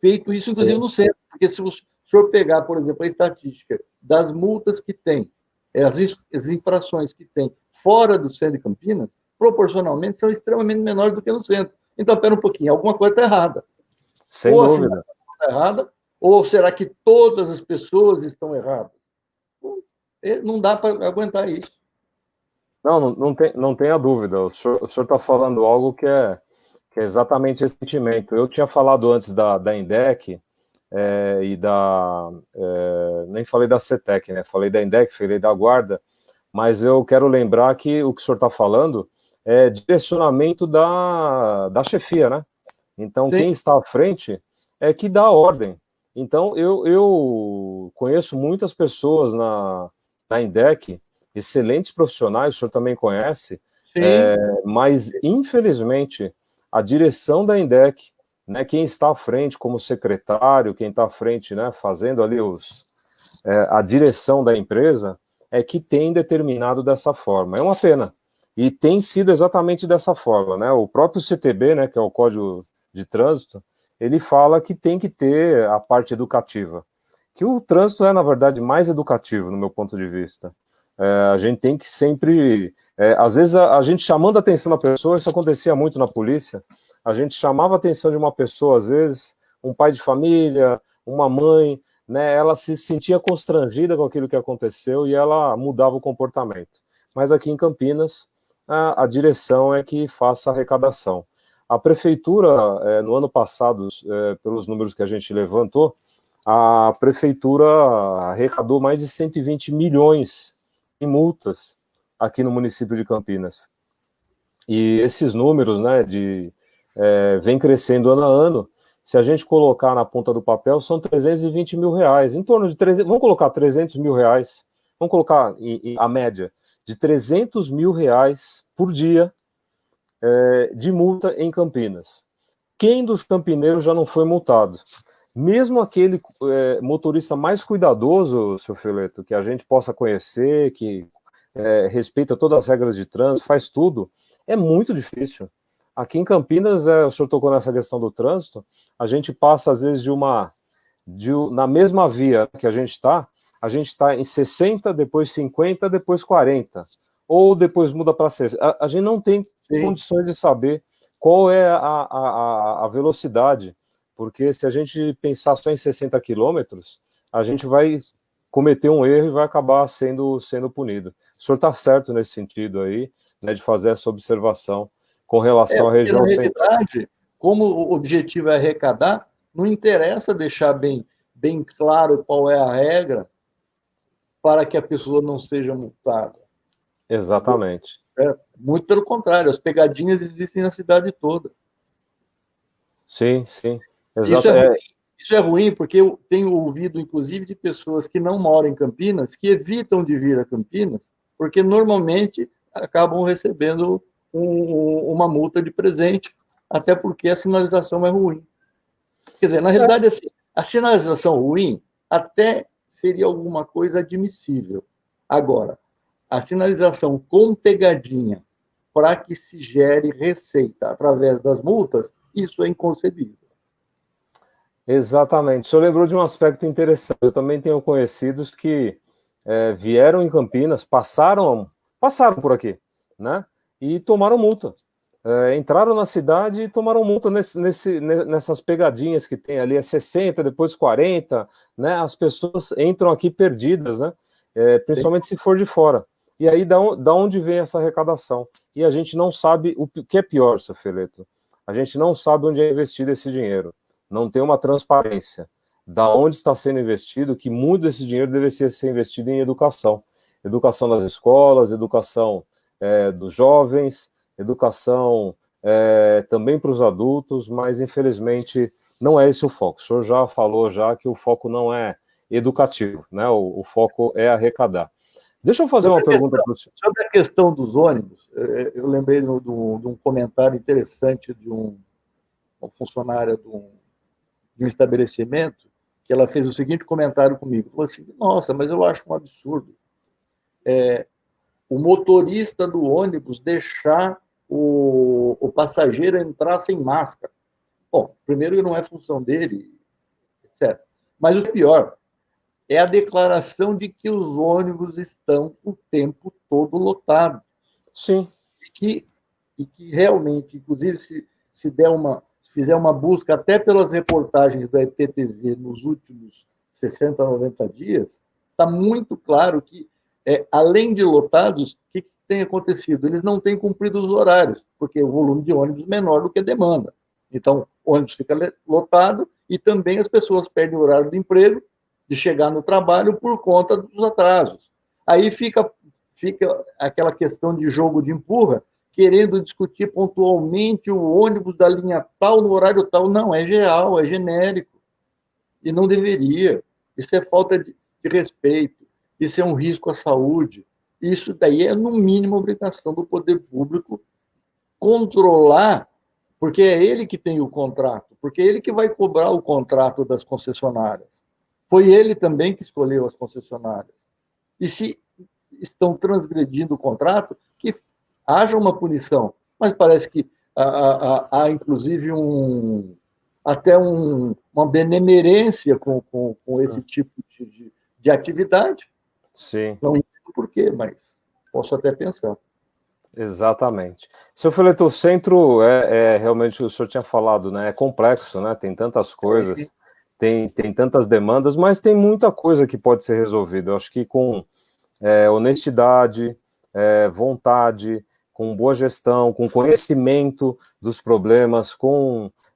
feito isso, inclusive no centro, porque se o senhor pegar, por exemplo, a estatística das multas que tem, as infrações que tem fora do centro de Campinas, proporcionalmente, são extremamente menores do que no centro. Então, espera um pouquinho, alguma coisa está errada. Sem ou dúvida. A sinalização está errada, ou será que todas as pessoas estão erradas? Não dá para aguentar isso. Não tenha dúvida. O senhor está falando algo que é exatamente esse sentimento. Eu tinha falado antes da INDEC e nem falei da CETEC, né? Falei da INDEC, falei da Guarda, mas eu quero lembrar que o que o senhor está falando é direcionamento da chefia, né? Então, Sim. quem está à frente é que dá a ordem. Então, eu conheço muitas pessoas na INDEC, excelentes profissionais, o senhor também conhece, mas, infelizmente, a direção da INDEC, né, quem está à frente como secretário, quem está à frente, né, fazendo ali a direção da empresa, é que tem determinado dessa forma. É uma pena. E tem sido exatamente dessa forma, né? O próprio CTB, né, que é o Código de Trânsito, ele fala que tem que ter a parte educativa. Que o trânsito é, na verdade, mais educativo, no meu ponto de vista. A gente tem que sempre... às vezes, a gente chamando a atenção da pessoa, isso acontecia muito na polícia, a gente chamava a atenção de uma pessoa, às vezes, um pai de família, uma mãe, né, ela se sentia constrangida com aquilo que aconteceu e ela mudava o comportamento. Mas aqui em Campinas, a direção é que faça a arrecadação. A prefeitura, no ano passado, pelos números que a gente levantou, a prefeitura arrecadou mais de 120 milhões em multas aqui no município de Campinas. E esses números, né, vem crescendo ano a ano. Se a gente colocar na ponta do papel, são 320 mil reais, em torno de 300, vamos colocar 300 mil reais, vamos colocar a média de 300 mil reais por dia de multa em Campinas. Quem dos campineiros já não foi multado? Mesmo aquele motorista mais cuidadoso, seu Fileto, que a gente possa conhecer, que respeita todas as regras de trânsito, faz tudo, é muito difícil. Aqui em Campinas, o senhor tocou nessa questão do trânsito, a gente passa, às vezes, na mesma via que a gente está em 60, depois 50, depois 40, ou depois muda para 60. A gente não tem condições de saber qual é a velocidade, porque se a gente pensar só em 60 quilômetros, a gente vai cometer um erro e vai acabar sendo punido. O senhor está certo nesse sentido aí, né, de fazer essa observação com relação à região central. Na realidade, como o objetivo é arrecadar, não interessa deixar bem claro qual é a regra para que a pessoa não seja multada. Exatamente. Muito pelo contrário, as pegadinhas existem na cidade toda. Sim, sim. Isso é ruim porque eu tenho ouvido, inclusive, de pessoas que não moram em Campinas, que evitam de vir a Campinas, porque normalmente acabam recebendo uma multa de presente, até porque a sinalização é ruim. Quer dizer, na realidade, assim, a sinalização ruim até seria alguma coisa admissível. Agora, a sinalização com pegadinha para que se gere receita através das multas, isso é inconcebível. Exatamente. O senhor lembrou de um aspecto interessante. Eu também tenho conhecidos que vieram em Campinas, passaram por aqui, né? E tomaram multa. Entraram na cidade e tomaram multa nessas pegadinhas que tem ali, 60, depois 40, né? As pessoas entram aqui perdidas, né? Principalmente se for de fora. E aí, da onde vem essa arrecadação? E a gente não sabe o que é pior, seu Fileto. A gente não sabe onde é investido esse dinheiro. Não tem uma transparência da onde está sendo investido, que muito desse dinheiro deveria ser investido em educação. Educação das escolas, educação dos jovens, educação também para os adultos, mas infelizmente não é esse o foco. O senhor já falou que o foco não é educativo, né? O foco é arrecadar. Deixa eu fazer uma pergunta para o senhor. Sobre a questão dos ônibus, eu lembrei de um comentário interessante de uma funcionária de um estabelecimento, que ela fez o seguinte comentário comigo, falou assim, nossa, mas eu acho um absurdo o motorista do ônibus deixar o passageiro entrar sem máscara. Bom, primeiro não é função dele, etc. Mas o pior é a declaração de que os ônibus estão o tempo todo lotados. Sim. E que realmente, inclusive, se fizer uma busca até pelas reportagens da EPTV nos últimos 60, 90 dias, está muito claro que, além de lotados, o que tem acontecido? Eles não têm cumprido os horários, porque o volume de ônibus é menor do que a demanda. Então, o ônibus fica lotado e também as pessoas perdem o horário do emprego, de chegar no trabalho por conta dos atrasos. Aí fica aquela questão de jogo de empurra, querendo discutir pontualmente o ônibus da linha tal no horário tal. Não, é geral, é genérico. E não deveria. Isso é falta de respeito. Isso é um risco à saúde. Isso daí é, no mínimo, obrigação do poder público controlar, porque é ele que tem o contrato, porque é ele que vai cobrar o contrato das concessionárias. Foi ele também que escolheu as concessionárias. E se estão transgredindo o contrato, que haja uma punição. Mas parece que há inclusive, até uma benemerência com esse tipo de atividade. Sim. Não entendo por quê, mas posso até pensar. Exatamente. Seu Fileto, o centro realmente, o senhor tinha falado, né? É complexo, né? Tem tantas coisas, tem tantas demandas, mas tem muita coisa que pode ser resolvida. Eu acho que com honestidade, vontade, com boa gestão, com conhecimento dos problemas,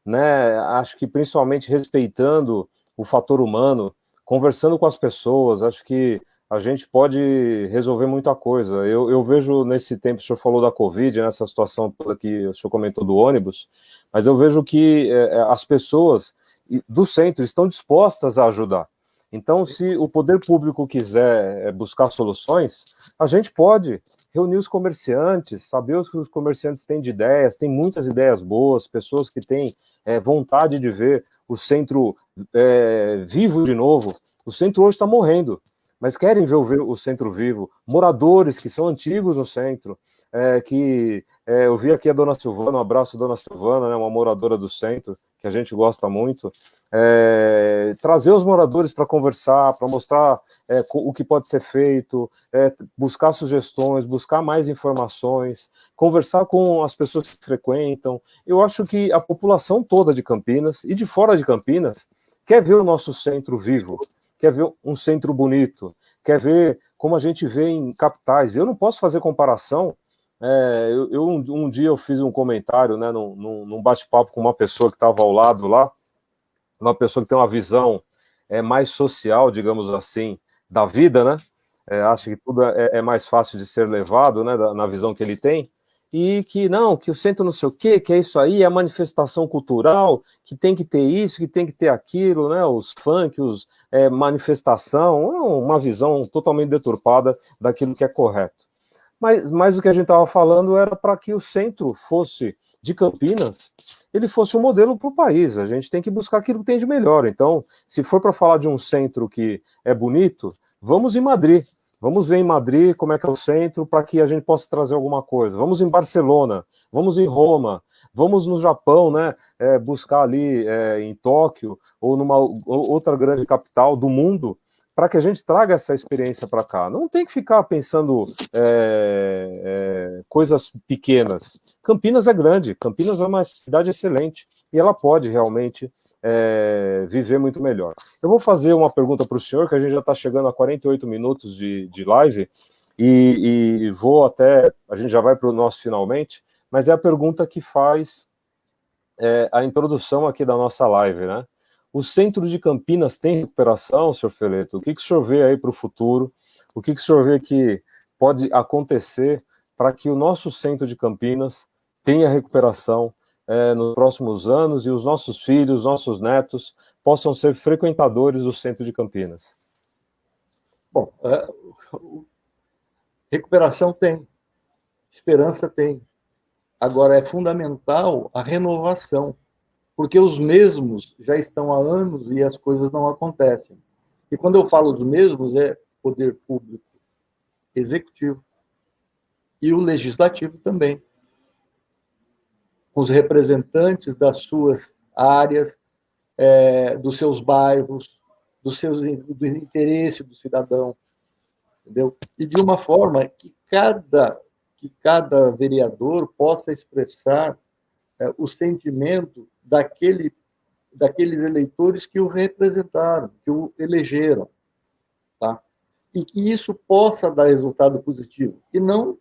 né, acho que principalmente respeitando o fator humano, conversando com as pessoas, acho que a gente pode resolver muita coisa. Eu vejo nesse tempo, o senhor falou da Covid, nessa situação toda que o senhor comentou do ônibus, mas eu vejo que as pessoas do centro estão dispostas a ajudar. Então, se o poder público quiser buscar soluções, a gente pode reunir os comerciantes, saber o que os comerciantes têm de ideias, tem muitas ideias boas, pessoas que têm vontade de ver o centro vivo de novo. O centro hoje está morrendo, mas querem ver o centro vivo. Moradores que são antigos no centro, eu vi aqui a Dona Silvana, um abraço, Dona Silvana, né, uma moradora do centro, que a gente gosta muito, trazer os moradores para conversar, para mostrar o que pode ser feito, buscar sugestões, buscar mais informações, conversar com as pessoas que frequentam. Eu acho que a população toda de Campinas e de fora de Campinas quer ver o nosso centro vivo, quer ver um centro bonito, quer ver como a gente vê em capitais. Eu não posso fazer comparação. Um dia eu fiz um comentário, né, num bate-papo com uma pessoa que estava ao lado lá, uma pessoa que tem uma visão mais social, digamos assim, da vida, né? Acha que tudo é mais fácil de ser levado, né, na visão que ele tem, e que o centro não sei o quê, que é isso aí, é a manifestação cultural, que tem que ter isso, que tem que ter aquilo, né? Os funk, manifestação, uma visão totalmente deturpada daquilo que é correto. Mas o que a gente estava falando era para que o centro fosse de Campinas, ele fosse um modelo para o país. A gente tem que buscar aquilo que tem de melhor. Então, se for para falar de um centro que é bonito, vamos em Madrid. Vamos ver em Madrid como é que é o centro para que a gente possa trazer alguma coisa. Vamos em Barcelona, vamos em Roma, vamos no Japão, né? Buscar ali em Tóquio ou numa outra grande capital do mundo, para que a gente traga essa experiência para cá. Não tem que ficar pensando coisas pequenas. Campinas é grande, Campinas é uma cidade excelente e ela pode realmente viver muito melhor. Eu vou fazer uma pergunta para o senhor, que a gente já está chegando a 48 minutos de live, e a gente já vai para o nosso finalmente, mas é a pergunta que faz a introdução aqui da nossa live, né? O centro de Campinas tem recuperação, senhor Fileto? O que o senhor vê aí para o futuro? O que o senhor vê que pode acontecer para que o nosso centro de Campinas tenha recuperação nos próximos anos e os nossos filhos, nossos netos, possam ser frequentadores do centro de Campinas? Bom, recuperação tem, esperança tem. Agora, é fundamental a renovação, porque os mesmos já estão há anos e as coisas não acontecem. E quando eu falo dos mesmos, é poder público executivo e o legislativo também, com os representantes das suas áreas, dos seus bairros, do interesse do cidadão, entendeu? E de uma forma que cada que cada vereador possa expressar o sentimento daqueles eleitores que o representaram, que o elegeram, tá? E que isso possa dar resultado positivo, e não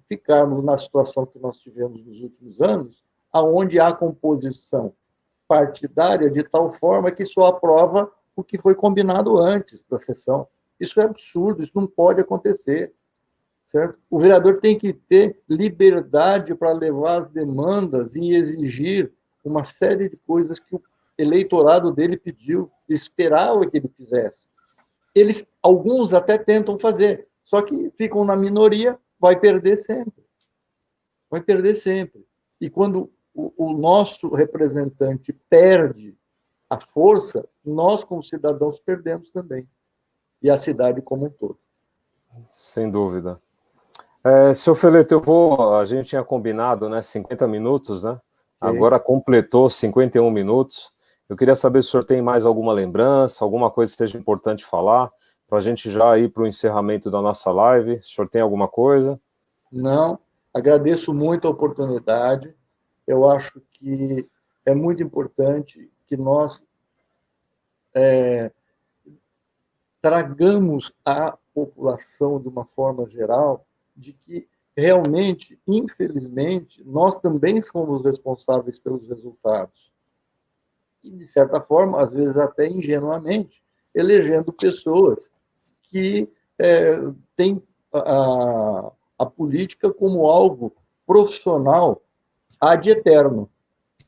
ficarmos na situação que nós tivemos nos últimos anos, aonde há composição partidária de tal forma que só aprova o que foi combinado antes da sessão. Isso é absurdo, isso não pode acontecer. Certo? O vereador tem que ter liberdade para levar as demandas e exigir uma série de coisas que o eleitorado dele pediu, esperava que ele fizesse. Alguns até tentam fazer, só que ficam na minoria, vai perder sempre. Vai perder sempre. E quando o nosso representante perde a força, nós, como cidadãos, perdemos também. E a cidade como um todo. Sem dúvida. Seu Feleto, a gente tinha combinado, né, 50 minutos, né? Okay. Agora completou 51 minutos. Eu queria saber se o senhor tem mais alguma lembrança, alguma coisa que seja importante falar, para a gente já ir para o encerramento da nossa live. O senhor tem alguma coisa? Não, agradeço muito a oportunidade. Eu acho que é muito importante que nós tragamos à população, de uma forma geral, de que realmente, infelizmente, nós também somos responsáveis pelos resultados. E, de certa forma, às vezes até ingenuamente, elegendo pessoas que têm a política como algo profissional ad eterno.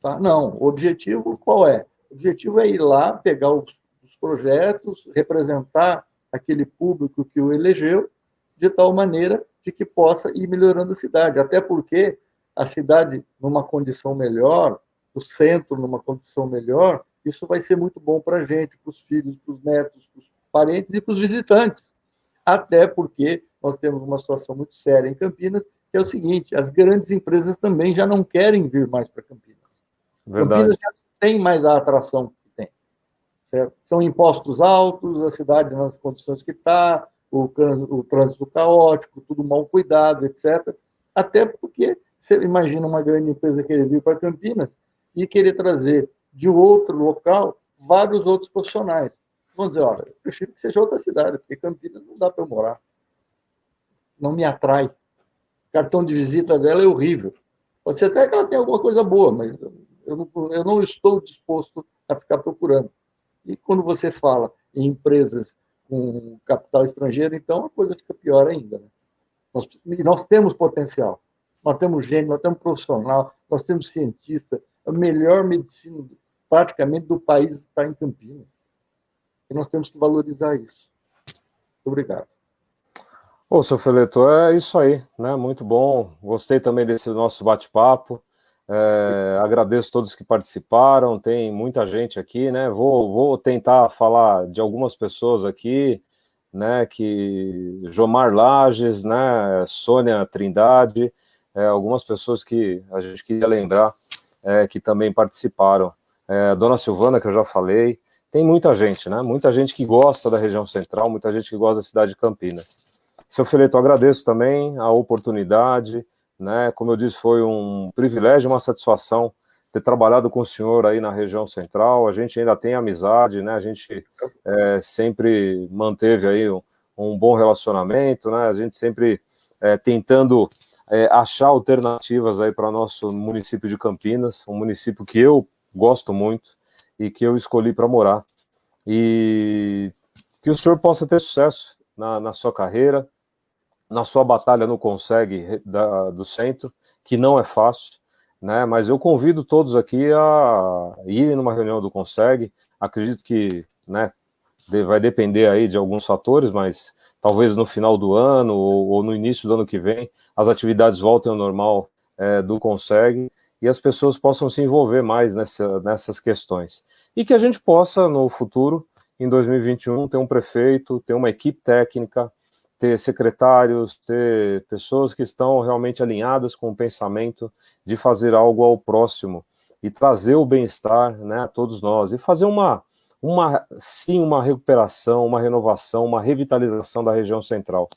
Tá? Não, o objetivo qual é? O objetivo é ir lá, pegar os projetos, representar aquele público que o elegeu, de tal maneira de que possa ir melhorando a cidade. Até porque a cidade, numa condição melhor, o centro numa condição melhor, isso vai ser muito bom para a gente, para os filhos, para os netos, para os parentes e para os visitantes. Até porque nós temos uma situação muito séria em Campinas, que é o seguinte, as grandes empresas também já não querem vir mais para Campinas. Verdade. Campinas já não tem mais a atração que tem. Certo? São impostos altos, a cidade nas condições que está, o trânsito caótico, tudo mal cuidado, etc. Até porque você imagina uma grande empresa querer vir para Campinas e querer trazer de outro local vários outros profissionais. Vamos dizer, olha, eu prefiro que seja outra cidade, porque Campinas não dá para eu morar. Não me atrai. O cartão de visita dela é horrível. Pode ser até que ela tenha alguma coisa boa, mas eu não estou disposto a ficar procurando. E quando você fala em empresas com capital estrangeiro, então a coisa fica pior ainda. Né? Nós temos potencial, nós temos gente, nós temos profissional, nós temos cientista, a melhor medicina praticamente do país está em Campinas. E nós temos que valorizar isso. Muito obrigado. Ô, seu Feleto, é isso aí, né? Muito bom. Gostei também desse nosso bate-papo. Agradeço a todos que participaram, tem muita gente aqui, né? Vou tentar falar de algumas pessoas aqui, né? Que Jomar Lages, né? Sônia Trindade, algumas pessoas que a gente queria lembrar que também participaram. Dona Silvana, que eu já falei, tem muita gente, né? Muita gente que gosta da região central, muita gente que gosta da cidade de Campinas. Seu Feleto, agradeço também a oportunidade, né? Como eu disse, foi um privilégio, uma satisfação ter trabalhado com o senhor aí na região central. A gente ainda tem amizade, né? A gente sempre manteve aí um bom relacionamento, né? A gente sempre tentando achar alternativas aí para nosso município de Campinas, um município que eu gosto muito e que eu escolhi para morar. E que o senhor possa ter sucesso na sua carreira, na sua batalha no Consegue do centro, que não é fácil, né? Mas eu convido todos aqui a irem numa reunião do Consegue. Acredito que, né, vai depender aí de alguns fatores, mas talvez no final do ano ou no início do ano que vem as atividades voltem ao normal do Consegue e as pessoas possam se envolver mais nessas questões. E que a gente possa, no futuro, em 2021, ter um prefeito, ter uma equipe técnica, ter secretários, ter pessoas que estão realmente alinhadas com o pensamento de fazer algo ao próximo e trazer o bem-estar, né, a todos nós, e fazer sim, uma recuperação, uma renovação, uma revitalização da região central.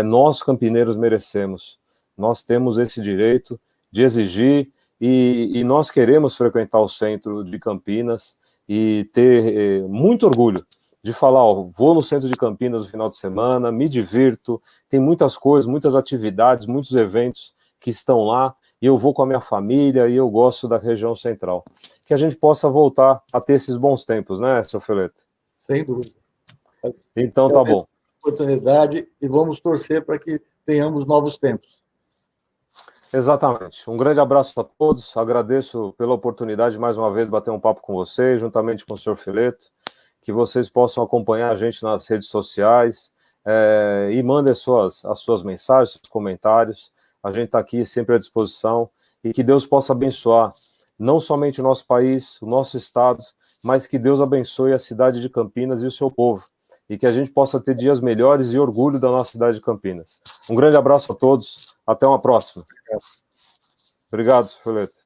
Nós, campineiros, merecemos, Nós temos esse direito de exigir e nós queremos frequentar o centro de Campinas e ter muito orgulho de falar, ó, vou no centro de Campinas no final de semana, me divirto, tem muitas coisas, muitas atividades, muitos eventos que estão lá, e eu vou com a minha família, e eu gosto da região central. Que a gente possa voltar a ter esses bons tempos, né, seu Feleto? Sem dúvida. Então tá bom. Oportunidade e vamos torcer para que tenhamos novos tempos. Exatamente. Um grande abraço a todos, agradeço pela oportunidade de mais uma vez bater um papo com vocês, juntamente com o senhor Feleto, que vocês possam acompanhar a gente nas redes sociais e mandem as suas mensagens, seus comentários. A gente está aqui sempre à disposição e que Deus possa abençoar não somente o nosso país, o nosso estado, mas que Deus abençoe a cidade de Campinas e o seu povo e que a gente possa ter dias melhores e orgulho da nossa cidade de Campinas. Um grande abraço a todos, até uma próxima. Obrigado, Feleto.